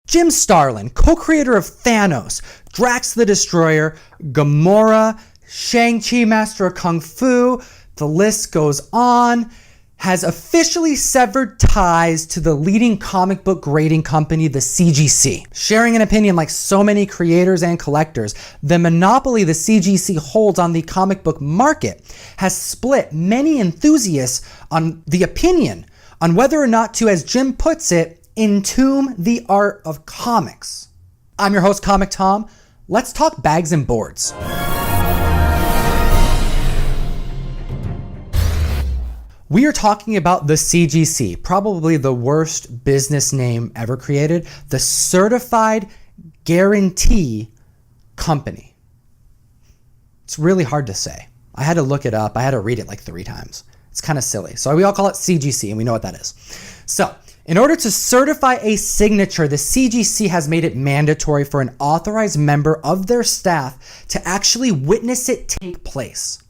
Jim Starlin, co-creator of Thanos, Drax the Destroyer, Gamora, Shang-Chi Master of Kung Fu, the list goes on, has officially severed ties to the leading comic book grading company, the CGC. Sharing an opinion like so many creators and collectors, the monopoly the CGC holds on the comic book market has split many enthusiasts on the opinion on whether or not to, as Jim puts it, entomb the art of comics. I'm your host, Comic Tom. Let's talk bags and boards. We are talking about the CGC, probably the worst business name ever created, the Certified Guaranty Company. It's really hard to say. I had to look it up. I had to read it like 3 times. It's kind of silly. So we all call it CGC, and we know what that is. So in order to certify a signature, the CGC has made it mandatory for an authorized member of their staff to actually witness it take place.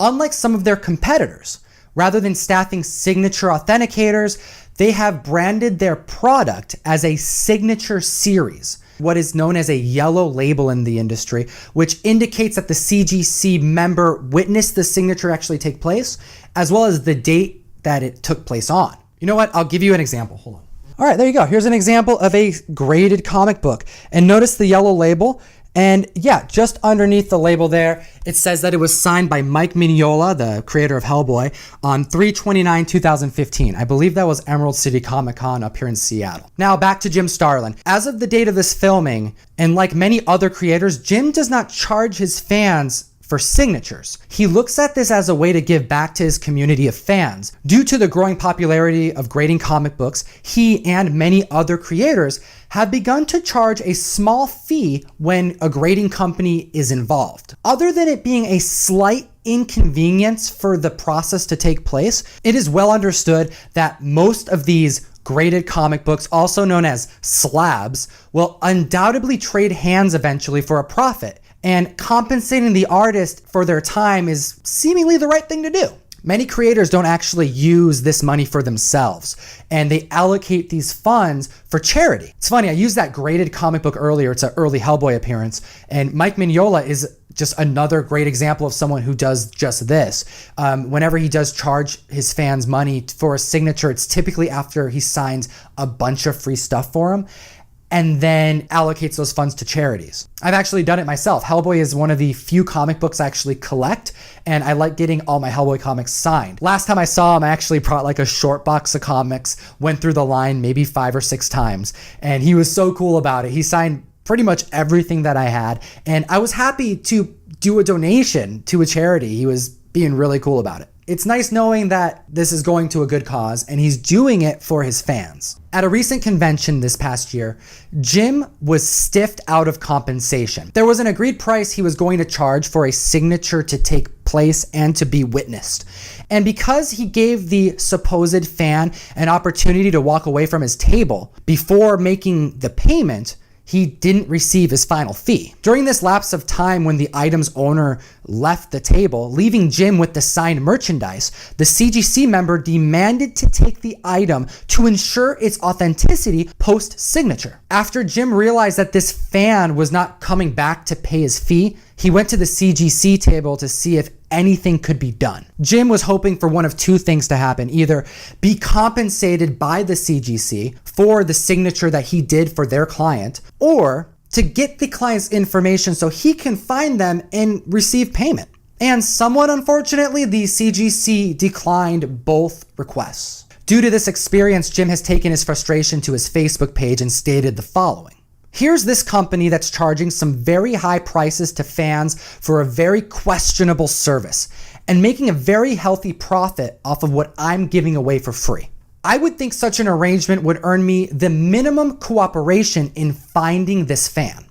Unlike some of their competitors, rather than staffing signature authenticators, they have branded their product as a signature series, what is known as a yellow label in the industry, which indicates that the CGC member witnessed the signature actually take place, as well as the date that it took place on. You know what? I'll give you an example. Hold on. All right, there you go. Here's an example of a graded comic book. And notice the yellow label. And yeah, just underneath the label there, it says that it was signed by Mike Mignola, the creator of Hellboy, on 3/29/2015. I believe that was Emerald City Comic Con up here in Seattle. Now back to Jim Starlin. As of the date of this filming, and like many other creators, Jim does not charge his fans for signatures. He looks at this as a way to give back to his community of fans. Due to the growing popularity of grading comic books, he and many other creators have begun to charge a small fee when a grading company is involved. Other than it being a slight inconvenience for the process to take place, it is well understood that most of these graded comic books, also known as slabs, will undoubtedly trade hands eventually for a profit. And compensating the artist for their time is seemingly the right thing to do. Many creators don't actually use this money for themselves, and they allocate these funds for charity. It's funny, I used that graded comic book earlier. It's an early Hellboy appearance, and Mike Mignola is just another great example of someone who does just this. Whenever he does charge his fans money for a signature, it's typically after he signs a bunch of free stuff for him, and then allocates those funds to charities. I've actually done it myself. Hellboy is one of the few comic books I actually collect, and I like getting all my Hellboy comics signed. Last time I saw him, I actually brought like a short box of comics, went through the line maybe 5 or 6 times, and he was so cool about it. He signed pretty much everything that I had, and I was happy to do a donation to a charity. He was being really cool about it. It's nice knowing that this is going to a good cause, and he's doing it for his fans. At a recent convention this past year, Jim was stiffed out of compensation. There was an agreed price he was going to charge for a signature to take place and to be witnessed. And because he gave the supposed fan an opportunity to walk away from his table before making the payment, he didn't receive his final fee. During this lapse of time when the item's owner left the table, leaving Jim with the signed merchandise, the CGC member demanded to take the item to ensure its authenticity post-signature. After Jim realized that this fan was not coming back to pay his fee, he went to the CGC table to see if anything could be done. Jim was hoping for one of 2 things to happen: either be compensated by the CGC for the signature that he did for their client, or to get the client's information so he can find them and receive payment. And somewhat unfortunately, the CGC declined both requests. Due to this experience, Jim has taken his frustration to his Facebook page and stated the following: here's this company that's charging some very high prices to fans for a very questionable service and making a very healthy profit off of what I'm giving away for free. I would think such an arrangement would earn me the minimum cooperation in finding this fan.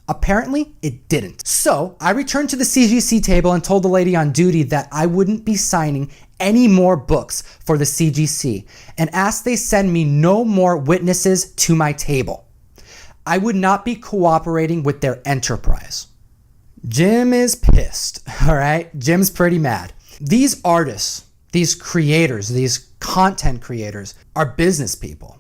Apparently, it didn't. So I returned to the CGC table and told the lady on duty that I wouldn't be signing any more books for the CGC and asked they send me no more witnesses to my table. I would not be cooperating with their enterprise. Jim is pissed, all right? Jim's pretty mad. These artists, these creators, these content creators are business people.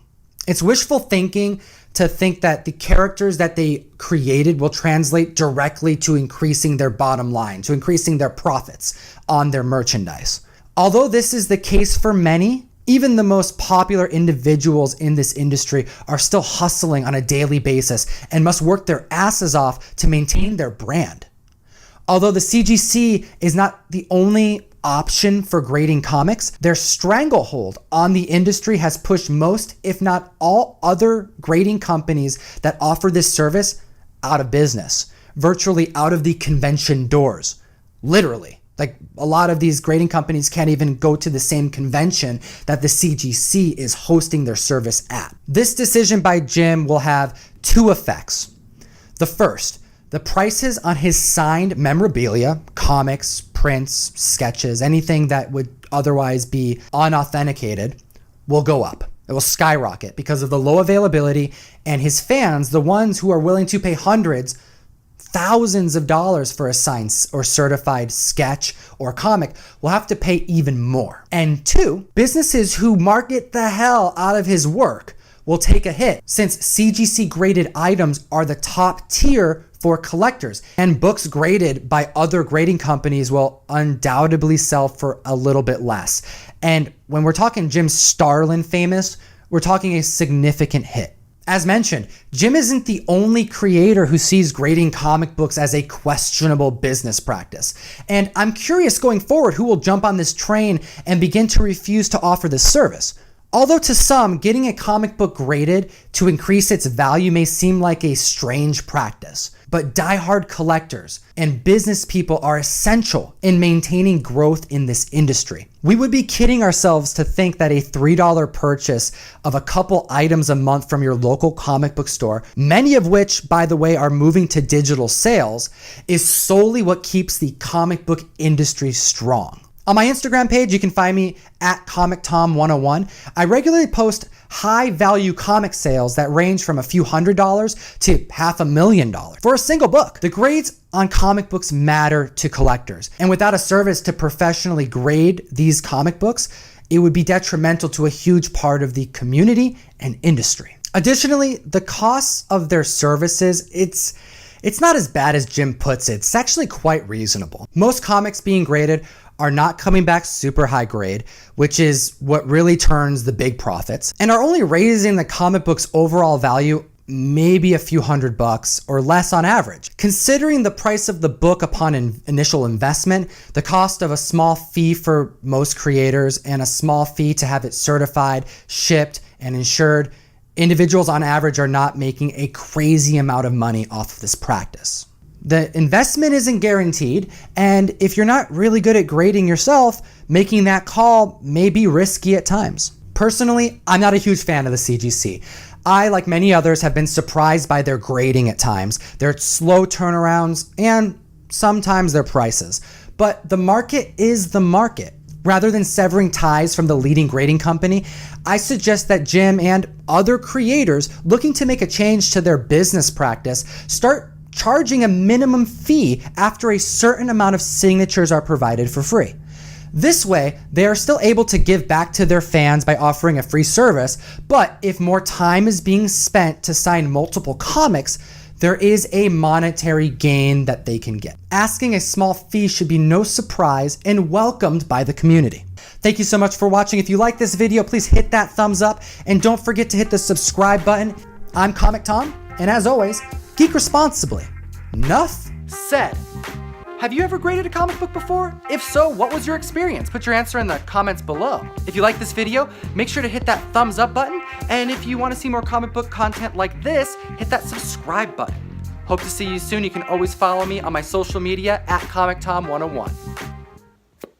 It's wishful thinking to think that the characters that they created will translate directly to increasing their bottom line, to increasing their profits on their merchandise. Although this is the case for many, even the most popular individuals in this industry are still hustling on a daily basis and must work their asses off to maintain their brand. Although the CGC is not the only option for grading comics, their stranglehold on the industry has pushed most, if not all, other grading companies that offer this service out of business, virtually out of the convention doors. Literally. Like, a lot of these grading companies can't even go to the same convention that the CGC is hosting their service at. This decision by Jim will have two effects. The first, the prices on his signed memorabilia, comics, prints, sketches, anything that would otherwise be unauthenticated, will go up. It will skyrocket because of the low availability, and his fans, the ones who are willing to pay hundreds, thousands of dollars for a signed or certified sketch or comic, will have to pay even more. And two, businesses who market the hell out of his work will take a hit, since CGC graded items are the top tier for collectors, and books graded by other grading companies will undoubtedly sell for a little bit less. And when we're talking Jim Starlin famous, we're talking a significant hit. As mentioned, Jim isn't the only creator who sees grading comic books as a questionable business practice. And I'm curious going forward who will jump on this train and begin to refuse to offer this service. Although to some, getting a comic book graded to increase its value may seem like a strange practice, but diehard collectors and business people are essential in maintaining growth in this industry. We would be kidding ourselves to think that a $3 purchase of a couple items a month from your local comic book store, many of which, by the way, are moving to digital sales, is solely what keeps the comic book industry strong. On my Instagram page, you can find me at ComicTom101. I regularly post high-value comic sales that range from a few $100s to $500,000 for a single book. The grades on comic books matter to collectors, and without a service to professionally grade these comic books, it would be detrimental to a huge part of the community and industry. Additionally, the costs of their services, it's not as bad as Jim puts it. It's actually quite reasonable. Most comics being graded are not coming back super high grade, which is what really turns the big profits, and are only raising the comic book's overall value maybe a few $100 or less on average. Considering the price of the book upon initial investment, the cost of a small fee for most creators, and a small fee to have it certified, shipped, and insured, individuals on average are not making a crazy amount of money off of this practice. The investment isn't guaranteed, and if you're not really good at grading yourself, making that call may be risky at times. Personally, I'm not a huge fan of the CGC. I, like many others, have been surprised by their grading at times, their slow turnarounds, and sometimes their prices. But the market is the market. Rather than severing ties from the leading grading company, I suggest that Jim and other creators looking to make a change to their business practice start charging a minimum fee after a certain amount of signatures are provided for free. This way, they are still able to give back to their fans by offering a free service, but if more time is being spent to sign multiple comics, there is a monetary gain that they can get. Asking a small fee should be no surprise and welcomed by the community. Thank you so much for watching. If you like this video, please hit that thumbs up and don't forget to hit the subscribe button. I'm Comic Tom, and as always, geek responsibly. Enough said. Have you ever graded a comic book before? If so, what was your experience? Put your answer in the comments below. If you like this video, make sure to hit that thumbs up button. And if you want to see more comic book content like this, hit that subscribe button. Hope to see you soon. You can always follow me on my social media at ComicTom101.